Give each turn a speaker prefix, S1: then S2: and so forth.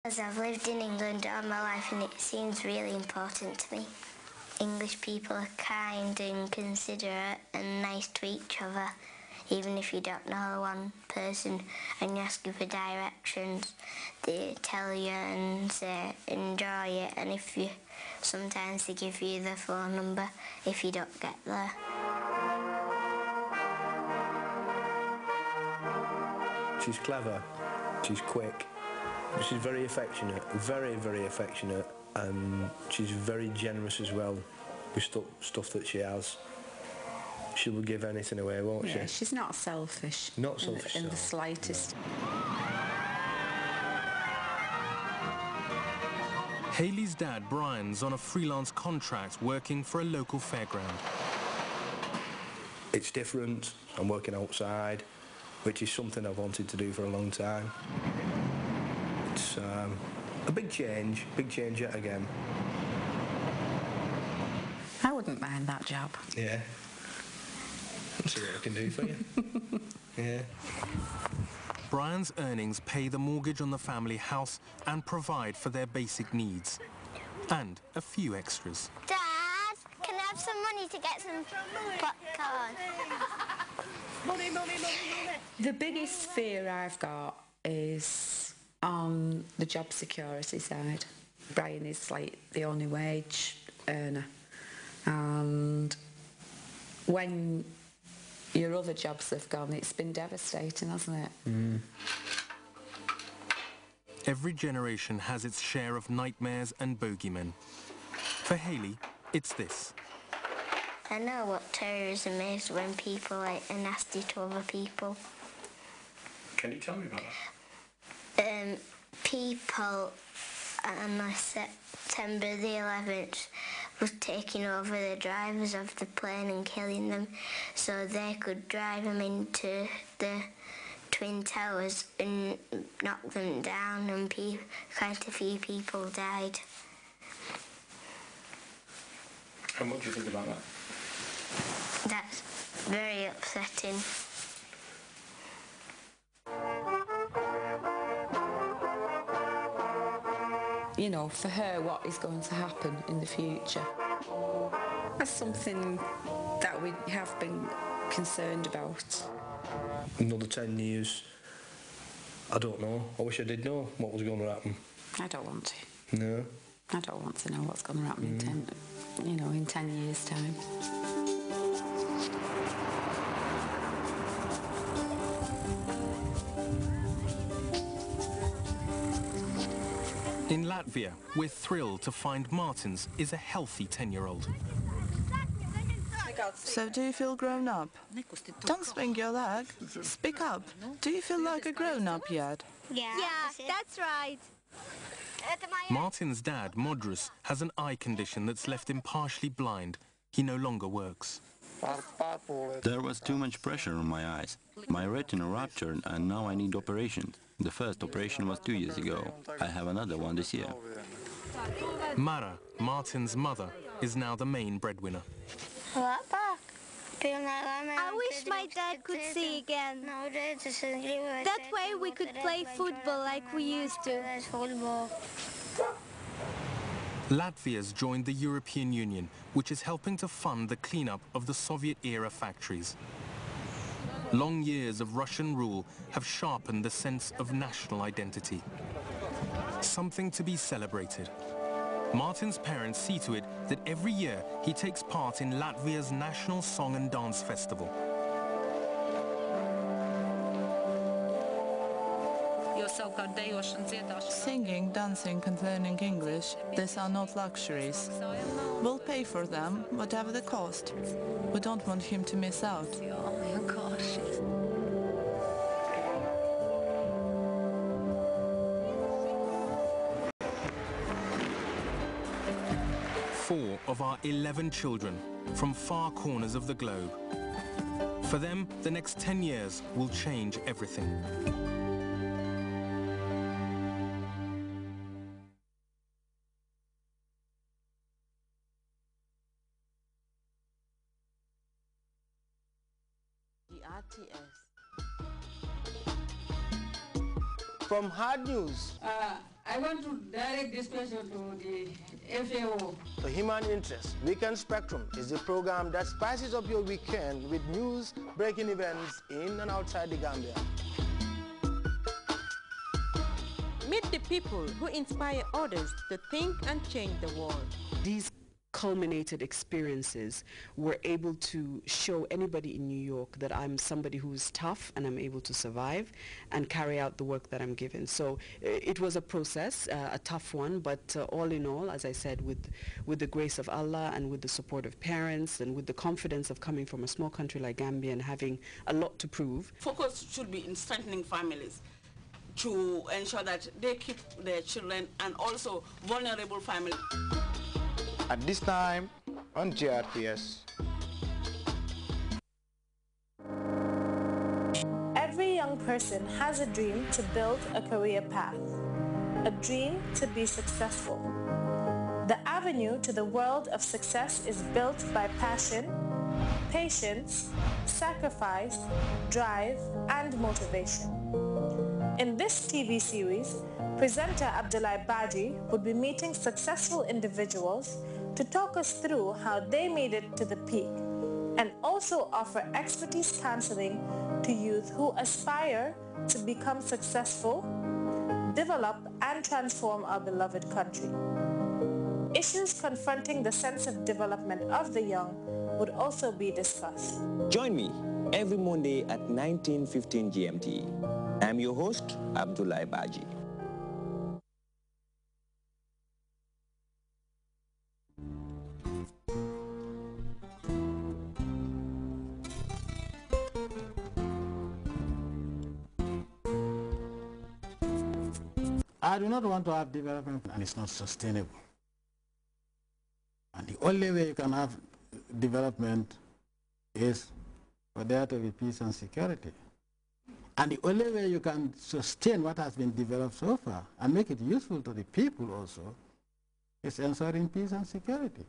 S1: As I've lived in England all my life and it seems really important to me. English people are kind and considerate and nice to each other. Even if you don't know one person and you ask for directions, they tell you and say enjoy it, and if you sometimes they give you the phone number if you don't get there.
S2: She's clever, she's quick, she's very affectionate, very, very affectionate, and she's very generous as well with stuff that she has. She will give anything away, won't she?
S3: Yeah, she's not selfish.
S2: Not selfish
S3: in the slightest.
S4: No. Hayley's dad, Brian's, on a freelance contract working for a local fairground.
S2: It's different. I'm working outside, which is something I've wanted to do for a long time. It's a big change yet again.
S3: I wouldn't mind that job.
S2: Yeah. Let's see what I can do for you. Yeah.
S4: Brian's earnings pay the mortgage on the family house and provide for their basic needs. And a few extras.
S1: Dad, can I have some money to get some popcorn?
S3: The biggest fear I've got is on the job security side. Brian is like the only wage earner. And when your other jobs have gone, it's been devastating, hasn't it?
S2: Mm.
S4: Every generation has its share of nightmares and bogeymen. For Hayley, it's this.
S1: I know what terrorism is when people are nasty to other people.
S2: Can you tell me about that?
S1: People on September the 11th was taking over the drivers of the plane and killing them so they could drive them into the Twin Towers and knock them down, and quite a few people died.
S2: And what do you think about that?
S1: That's very upsetting.
S3: You know, for her, what is going to happen in the future? That's something that we have been concerned about.
S2: Another 10 years, I don't know. I wish I did know what was going to happen.
S3: I don't want to.
S2: No?
S3: I don't want to know what's going to happen in 10 years' time.
S4: In Latvia, we're thrilled to find Martins is a healthy 10-year-old.
S5: So do you feel grown up? Don't swing your leg. Speak up. Do you feel like a grown-up yet?
S1: Yeah,
S6: that's right.
S4: Martin's dad, Modrus, has an eye condition that's left him partially blind. He no longer works.
S7: There was too much pressure on my eyes. My retina ruptured and now I need operation. The first operation was 2 years ago. I have another one this year.
S4: Mara, Martin's mother, is now the main breadwinner.
S6: I wish my dad could see again. That way we could play football like we used to.
S4: Latvia's joined the European Union, which is helping to fund the cleanup of the Soviet-era factories. Long years of Russian rule have sharpened the sense of national identity. Something to be celebrated. Martin's parents see to it that every year he takes part in Latvia's National Song and Dance Festival.
S5: Singing, dancing and learning English, these are not luxuries. We'll pay for them, whatever the cost. We don't want him to miss out.
S3: Oh my gosh.
S4: 4 of our 11 children from far corners of the globe. For them, the next 10 years will change everything.
S8: From hard news I want to direct this question to the FAO.
S9: The Human Interest Weekend Spectrum is the program that spices up your weekend with news, breaking events in and outside the Gambia.
S10: Meet the people who inspire others to think and change the world.
S11: These culminated experiences were able to show anybody in New York that I'm somebody who's tough and I'm able to survive and carry out the work that I'm given. So it was a process, a tough one, but all in all, as I said, with the grace of Allah and with the support of parents and with the confidence of coming from a small country like Gambia and having a lot to prove.
S12: Focus should be in strengthening families to ensure that they keep their children and also vulnerable families.
S9: At this time on GRTS.
S13: Every young person has a dream to build a career path, a dream to be successful. The avenue to the world of success is built by passion, patience, sacrifice, drive, and motivation. In this TV series, presenter Abdullah Baji would be meeting successful individuals to talk us through how they made it to the peak and also offer expertise counseling to youth who aspire to become successful, develop and transform our beloved country. Issues confronting the sense of development of the young would also be discussed.
S14: Join me every Monday at 19:15 GMT. I'm your host, Abdullah Baji.
S15: I do not want to have development and it's not sustainable. And the only way you can have development is for there to be peace and security. And the only way you can sustain what has been developed so far and make it useful to the people also is ensuring peace and security.